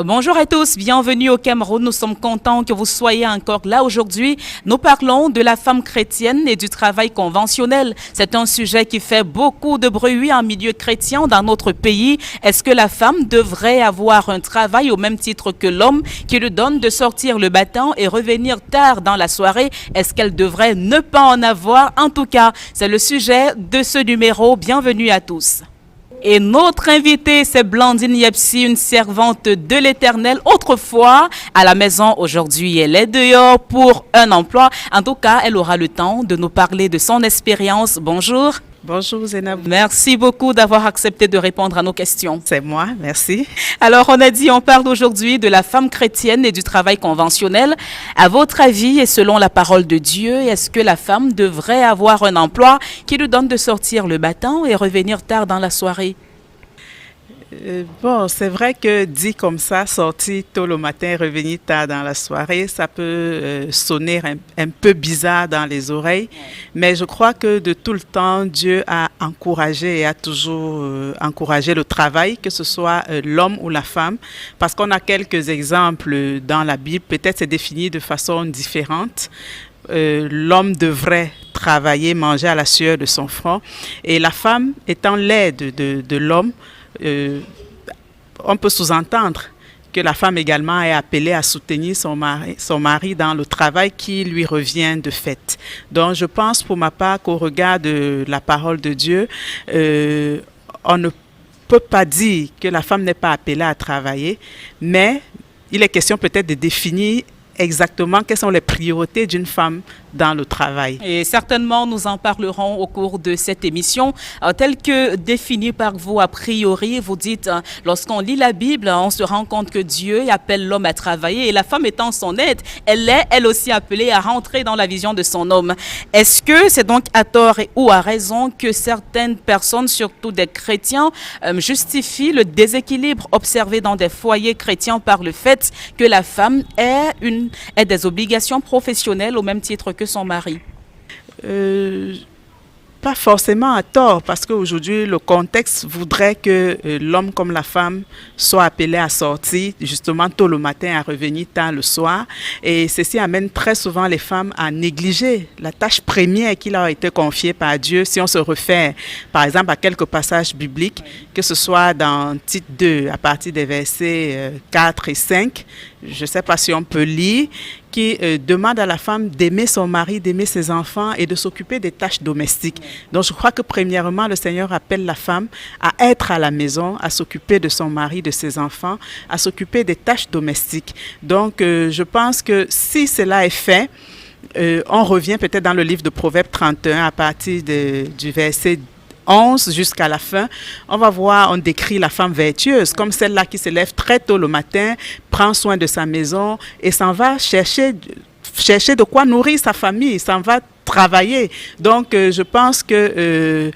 Bonjour à tous, bienvenue au Cameroun. Nous sommes contents que vous soyez encore là aujourd'hui. Nous parlons de la femme chrétienne et du travail conventionnel. C'est un sujet qui fait beaucoup de bruit en milieu chrétien dans notre pays. Est-ce que la femme devrait avoir un travail au même titre que l'homme qui lui donne de sortir le matin et revenir tard dans la soirée? Est-ce qu'elle devrait ne pas en avoir? En tout cas, c'est le sujet de ce numéro. Bienvenue à tous. Et notre invitée, c'est Blandine Yepsi, une servante de l'Éternel. Autrefois, à la maison, aujourd'hui, elle est dehors pour un emploi. En tout cas, elle aura le temps de nous parler de son expérience. Bonjour. Bonjour Zénab. Merci beaucoup d'avoir accepté de répondre à nos questions. C'est moi, merci. Alors, on a dit, on parle aujourd'hui de la femme chrétienne et du travail conventionnel. À votre avis, et selon la parole de Dieu, est-ce que la femme devrait avoir un emploi qui lui donne de sortir le matin et revenir tard dans la soirée? Bon, c'est vrai que dit comme ça, sortir tôt le matin, revenir tard dans la soirée, ça peut sonner un peu bizarre dans les oreilles, mais je crois que de tout le temps, Dieu a encouragé et a toujours encouragé le travail, que ce soit l'homme ou la femme, parce qu'on a quelques exemples dans la Bible, peut-être c'est défini de façon différente. L'homme devrait travailler, manger à la sueur de son front, et la femme étant l'aide de l'homme, on peut sous-entendre que la femme également est appelée à soutenir son mari dans le travail qui lui revient de fait. Donc je pense pour ma part qu'au regard de la parole de Dieu, on ne peut pas dire que la femme n'est pas appelée à travailler, mais il est question peut-être de définir exactement quelles sont les priorités d'une femme dans le travail. Et certainement, nous en parlerons au cours de cette émission. Tel que défini par vous, a priori, vous dites, lorsqu'on lit la Bible, on se rend compte que Dieu appelle l'homme à travailler et la femme étant son aide, elle est elle aussi appelée à rentrer dans la vision de son homme. Est-ce que c'est donc à tort ou à raison que certaines personnes, surtout des chrétiens, justifient le déséquilibre observé dans des foyers chrétiens par le fait que la femme ait des obligations professionnelles au même titre que son mari? Pas forcément à tort, parce qu'aujourd'hui, le contexte voudrait que l'homme comme la femme soit appelé à sortir justement tôt le matin, à revenir tard le soir. Et ceci amène très souvent les femmes à négliger la tâche première qui leur a été confiée par Dieu. Si on se réfère, par exemple, à quelques passages bibliques, que ce soit dans Tite 2, à partir des versets 4 et 5, je ne sais pas si on peut lire, qui demande à la femme d'aimer son mari, d'aimer ses enfants et de s'occuper des tâches domestiques. Donc je crois que premièrement, le Seigneur appelle la femme à être à la maison, à s'occuper de son mari, de ses enfants, à s'occuper des tâches domestiques. Donc je pense que si cela est fait, on revient peut-être dans le livre de Proverbes 31 à partir du verset 11 jusqu'à la fin, on va voir, on décrit la femme vertueuse comme celle-là qui se lève très tôt le matin, prend soin de sa maison et s'en va chercher de quoi nourrir sa famille, s'en va travailler. Donc, je pense que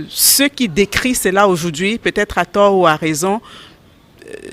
ceux qui décrivent cela aujourd'hui, peut-être à tort ou à raison,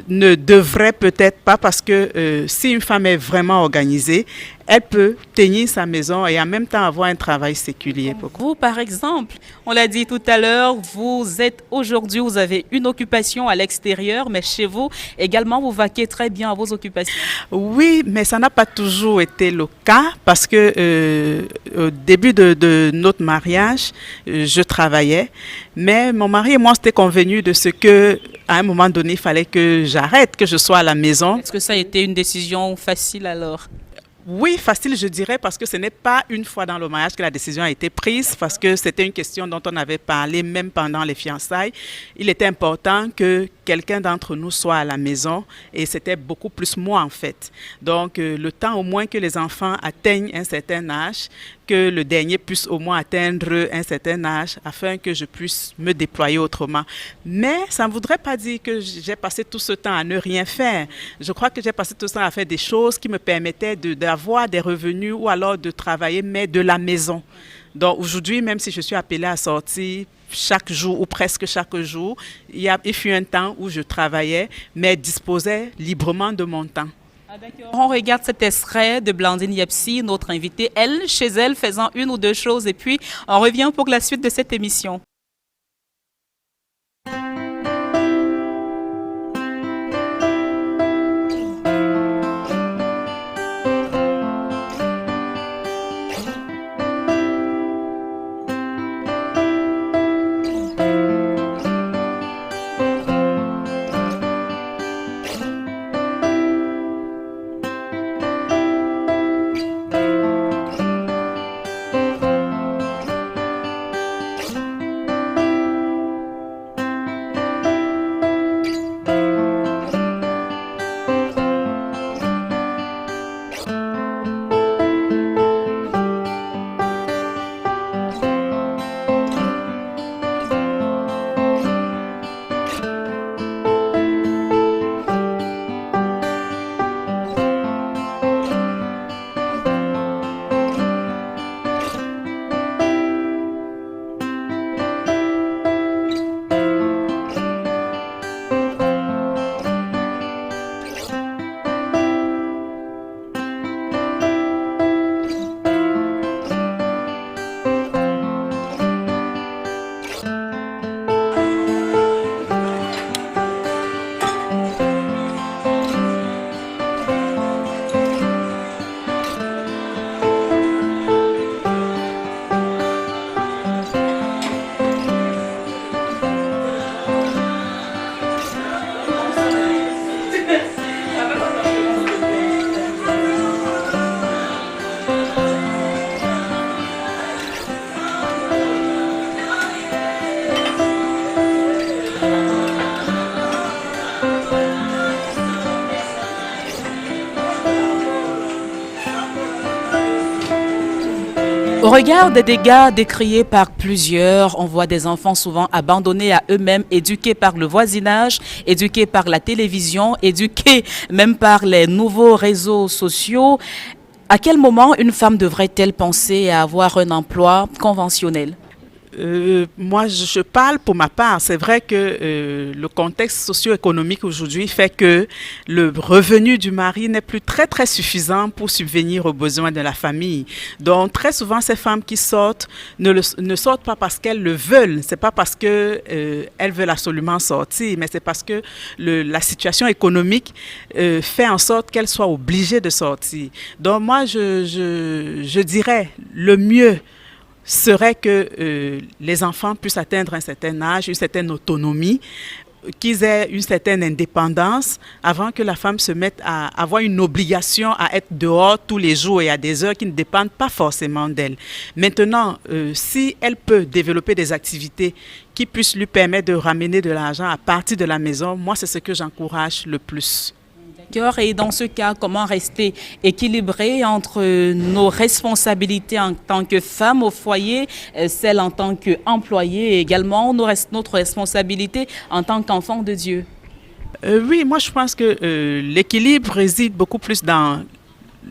ne devrait peut-être pas, parce que si une femme est vraiment organisée, elle peut tenir sa maison et en même temps avoir un travail séculier. Vous, par exemple, on l'a dit tout à l'heure, vous êtes aujourd'hui, vous avez une occupation à l'extérieur, mais chez vous, également, vous vaquez très bien à vos occupations. Oui, mais ça n'a pas toujours été le cas, parce que au début de notre mariage, je travaillais, mais mon mari et moi, c'était convenu de ce que, à un moment donné, il fallait que j'arrête, que je sois à la maison. Est-ce que ça a été une décision facile alors? Oui, facile, je dirais, parce que ce n'est pas une fois dans le mariage que la décision a été prise, parce que c'était une question dont on avait parlé même pendant les fiançailles. Il était important que quelqu'un d'entre nous soit à la maison, et c'était beaucoup plus moi en fait. Donc, le temps au moins que les enfants atteignent un certain âge, que le dernier puisse au moins atteindre un certain âge, afin que je puisse me déployer autrement. Mais ça ne voudrait pas dire que j'ai passé tout ce temps à ne rien faire. Je crois que j'ai passé tout ce temps à faire des choses qui me permettaient d'avoir des revenus ou alors de travailler, mais de la maison. Donc aujourd'hui, même si je suis appelée à sortir chaque jour ou presque chaque jour, il fut un temps où je travaillais, mais disposais librement de mon temps. On regarde cet extrait de Blandine Yepsi, notre invitée, elle, chez elle, faisant une ou deux choses, et puis on revient pour la suite de cette émission. Au regard des dégâts décriés par plusieurs, on voit des enfants souvent abandonnés à eux-mêmes, éduqués par le voisinage, éduqués par la télévision, éduqués même par les nouveaux réseaux sociaux. À quel moment une femme devrait-elle penser à avoir un emploi conventionnel? Moi, je parle pour ma part. C'est vrai que le contexte socio-économique aujourd'hui fait que le revenu du mari n'est plus très suffisant pour subvenir aux besoins de la famille. Donc, très souvent, ces femmes qui sortent ne sortent pas parce qu'elles le veulent. C'est pas parce que elles veulent absolument sortir, mais c'est parce que la situation économique fait en sorte qu'elles soient obligées de sortir. Donc, moi, je dirais le mieux serait que les enfants puissent atteindre un certain âge, une certaine autonomie, qu'ils aient une certaine indépendance avant que la femme se mette à avoir une obligation à être dehors tous les jours et à des heures qui ne dépendent pas forcément d'elle. Maintenant, si elle peut développer des activités qui puissent lui permettre de ramener de l'argent à partir de la maison, moi, c'est ce que j'encourage le plus. Et dans ce cas, comment rester équilibré entre nos responsabilités en tant que femme au foyer, celles en tant qu'employée et également notre responsabilité en tant qu'enfant de Dieu? Oui, moi je pense que l'équilibre réside beaucoup plus dans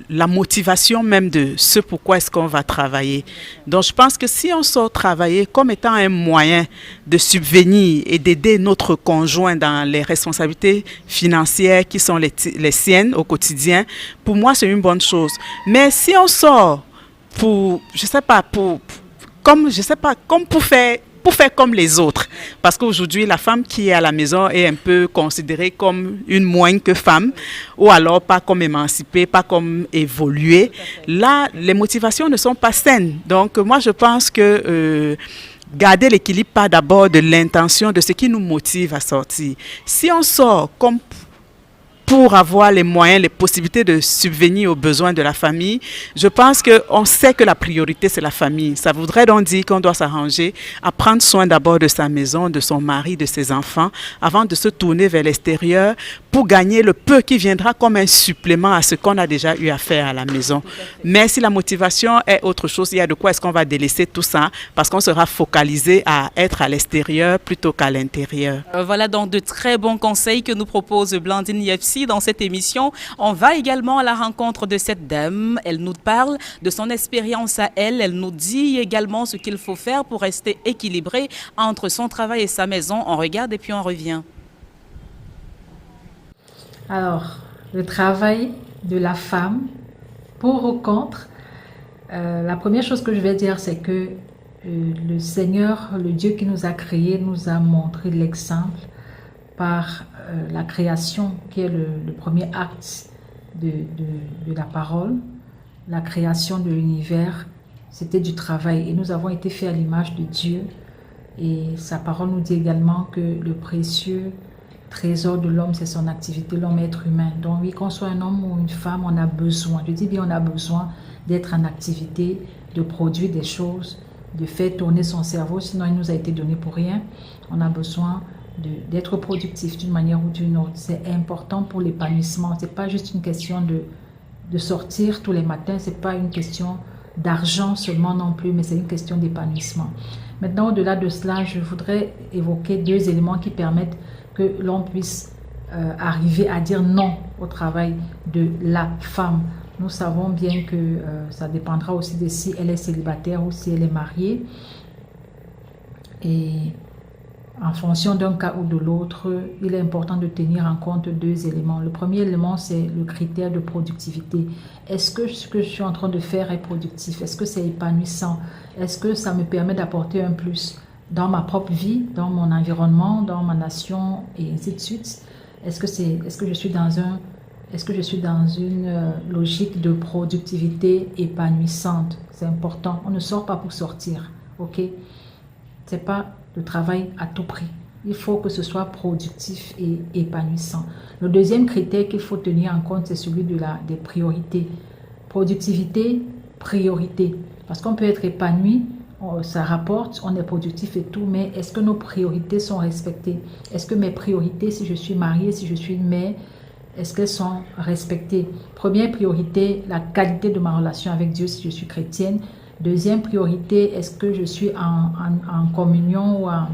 la motivation même de ce pourquoi est-ce qu'on va travailler. Donc je pense que si on sort travailler comme étant un moyen de subvenir et d'aider notre conjoint dans les responsabilités financières qui sont les siennes au quotidien, pour moi c'est une bonne chose. Mais si on sort pour, je sais pas, comme pour faire comme les autres. Parce qu'aujourd'hui, la femme qui est à la maison est un peu considérée comme une moins que femme, ou alors pas comme émancipée, pas comme évoluée. Là, les motivations ne sont pas saines. Donc, moi, je pense que garder l'équilibre part d'abord de l'intention, de ce qui nous motive à sortir. Si on sort comme pour avoir les moyens, les possibilités de subvenir aux besoins de la famille, je pense qu'on sait que la priorité, c'est la famille. Ça voudrait donc dire qu'on doit s'arranger à prendre soin d'abord de sa maison, de son mari, de ses enfants, avant de se tourner vers l'extérieur pour gagner le peu qui viendra comme un supplément à ce qu'on a déjà eu à faire à la maison. Mais si la motivation est autre chose, il y a de quoi est-ce qu'on va délaisser tout ça parce qu'on sera focalisé à être à l'extérieur plutôt qu'à l'intérieur. Voilà donc de très bons conseils que nous propose Blandine Yefsi dans cette émission. On va également à la rencontre de cette dame. Elle nous parle de son expérience à elle. Elle nous dit également ce qu'il faut faire pour rester équilibré entre son travail et sa maison. On regarde et puis on revient. Alors, le travail de la femme, pour ou contre, la première chose que je vais dire, c'est que le Seigneur, le Dieu qui nous a créés, nous a montré l'exemple par la création, qui est le premier acte de la parole. La création de l'univers, c'était du travail. Et nous avons été faits à l'image de Dieu. Et sa parole nous dit également que le précieux trésor de l'homme, c'est son activité, l'homme est être humain. Donc oui, qu'on soit un homme ou une femme, on a besoin, je dis bien on a besoin d'être en activité, de produire des choses, de faire tourner son cerveau, sinon il nous a été donné pour rien. On a besoin d'être productif d'une manière ou d'une autre. C'est important pour l'épanouissement. Ce n'est pas juste une question de sortir tous les matins, ce n'est pas une question d'argent seulement non plus, mais c'est une question d'épanouissement. Maintenant, au-delà de cela, je voudrais évoquer deux éléments qui permettent que l'on puisse arriver à dire non au travail de la femme. Nous savons bien que ça dépendra aussi de si elle est célibataire ou si elle est mariée. Et en fonction d'un cas ou de l'autre, il est important de tenir en compte deux éléments. Le premier élément, c'est le critère de productivité. Est-ce que ce que je suis en train de faire est productif? Est-ce que c'est épanouissant? Est-ce que ça me permet d'apporter un plus dans ma propre vie, dans mon environnement, dans ma nation et ainsi de suite? Est-ce que je suis dans une logique de productivité épanouissante? C'est important. On ne sort pas pour sortir, ok? C'est pas le travail à tout prix. Il faut que ce soit productif et épanouissant. Le deuxième critère qu'il faut tenir en compte, c'est celui des priorités. Productivité, priorité. Parce qu'on peut être épanoui, ça rapporte, on est productif et tout, mais est-ce que nos priorités sont respectées? Est-ce que mes priorités, si je suis mariée, si je suis une mère, est-ce qu'elles sont respectées? Première priorité, la qualité de ma relation avec Dieu si je suis chrétienne. Deuxième priorité, est-ce que je suis en communion ou en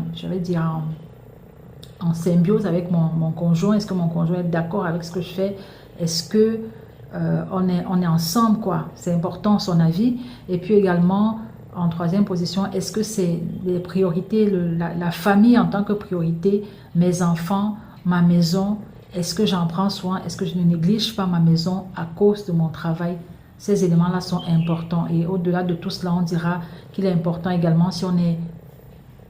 symbiose avec mon conjoint? Est-ce que mon conjoint est d'accord avec ce que je fais? Est-ce que on est ensemble, quoi? C'est important son avis. Et puis également, en troisième position, est-ce que c'est les priorités, la famille en tant que priorité, mes enfants, ma maison? Est-ce que j'en prends soin? Est-ce que je ne néglige pas ma maison à cause de mon travail? Ces éléments-là sont importants. Et au-delà de tout cela, on dira qu'il est important également, si on est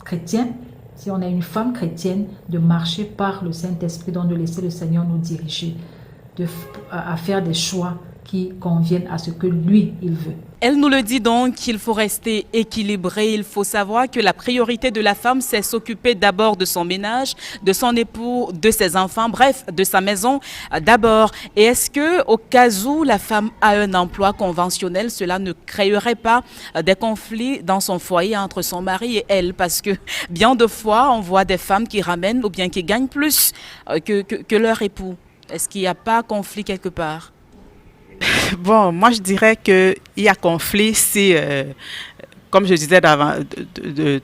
chrétien, si on est une femme chrétienne, de marcher par le Saint-Esprit, donc de laisser le Seigneur nous diriger, à faire des choix qui conviennent à ce que lui, il veut. Elle nous le dit donc qu'il faut rester équilibré. Il faut savoir que la priorité de la femme, c'est s'occuper d'abord de son ménage, de son époux, de ses enfants, bref, de sa maison d'abord. Et est-ce que, au cas où la femme a un emploi conventionnel, cela ne créerait pas des conflits dans son foyer entre son mari et elle? Parce que bien de fois, on voit des femmes qui ramènent ou bien qui gagnent plus que leur époux. Est-ce qu'il n'y a pas conflit quelque part? Bon, moi je dirais qu'il y a conflit si, comme je disais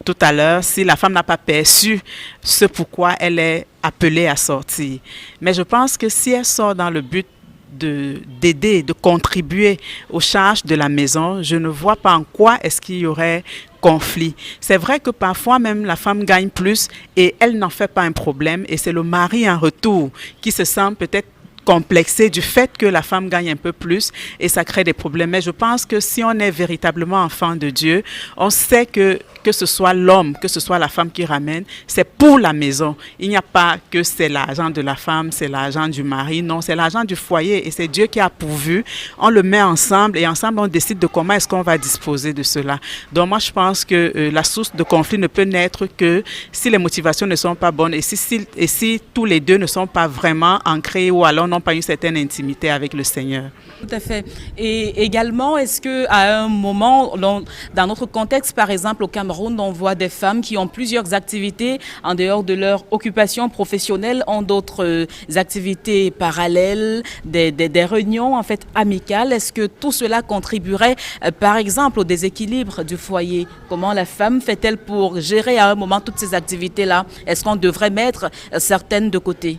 tout à l'heure, si la femme n'a pas perçu ce pourquoi elle est appelée à sortir. Mais je pense que si elle sort dans le but d'aider, de contribuer aux charges de la maison, je ne vois pas en quoi est-ce qu'il y aurait conflit. C'est vrai que parfois même la femme gagne plus et elle n'en fait pas un problème et c'est le mari en retour qui se sent peut-être complexé du fait que la femme gagne un peu plus et ça crée des problèmes. Mais je pense que si on est véritablement enfant de Dieu, on sait que ce soit l'homme, que ce soit la femme qui ramène, c'est pour la maison. Il n'y a pas que c'est l'argent de la femme, c'est l'argent du mari. Non, c'est l'argent du foyer et c'est Dieu qui a pourvu. On le met ensemble et ensemble on décide de comment est-ce qu'on va disposer de cela. Donc moi je pense que la source de conflit ne peut naître que si les motivations ne sont pas bonnes et si tous les deux ne sont pas vraiment ancrés ou alors n'ont pas une certaine intimité avec le Seigneur. Tout à fait. Et également, est-ce qu'à un moment, dans notre contexte, par exemple au Cameroun, on voit des femmes qui ont plusieurs activités en dehors de leur occupation professionnelle, ont d'autres activités parallèles, des réunions en fait amicales. Est-ce que tout cela contribuerait par exemple au déséquilibre du foyer? Comment la femme fait-elle pour gérer à un moment toutes ces activités-là? Est-ce qu'on devrait mettre certaines de côté?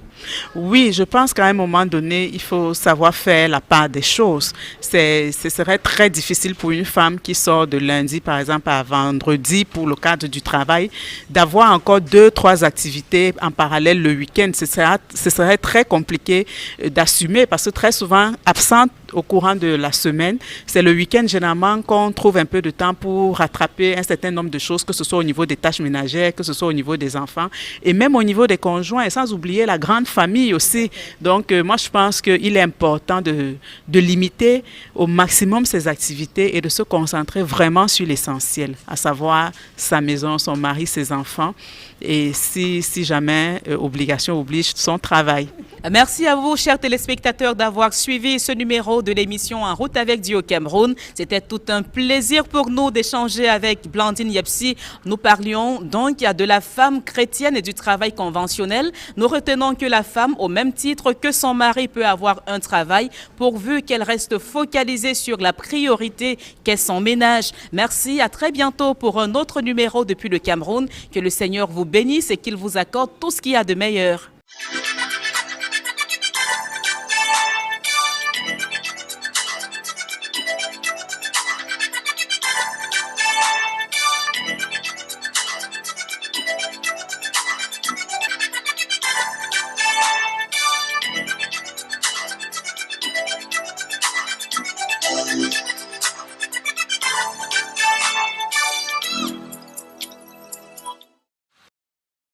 Oui, je pense qu'à un moment donné, il faut savoir faire la part des choses. Ce serait très difficile pour une femme qui sort de lundi, par exemple, à vendredi pour le cadre du travail, d'avoir encore 2-3 activités en parallèle le week-end. Ce serait très compliqué d'assumer parce que très souvent, absente au courant de la semaine, c'est le week-end généralement qu'on trouve un peu de temps pour rattraper un certain nombre de choses, que ce soit au niveau des tâches ménagères, que ce soit au niveau des enfants et même au niveau des conjoints, et sans oublier la grande famille aussi. Donc moi je pense qu'il est important de limiter au maximum ses activités et de se concentrer vraiment sur l'essentiel, à savoir sa maison, son mari, ses enfants et si jamais obligation oblige, son travail. Merci à vous, chers téléspectateurs, d'avoir suivi ce numéro de l'émission En route avec Dieu au Cameroun. C'était tout un plaisir pour nous d'échanger avec Blandine Yepsi. Nous parlions donc de la femme chrétienne et du travail conventionnel. Nous retenons que la femme, au même titre que son mari, peut avoir un travail pourvu qu'elle reste focalisée sur la priorité qu'est son ménage. Merci, à très bientôt pour un autre numéro depuis le Cameroun. Que le Seigneur vous bénisse et qu'il vous accorde tout ce qu'il y a de meilleur.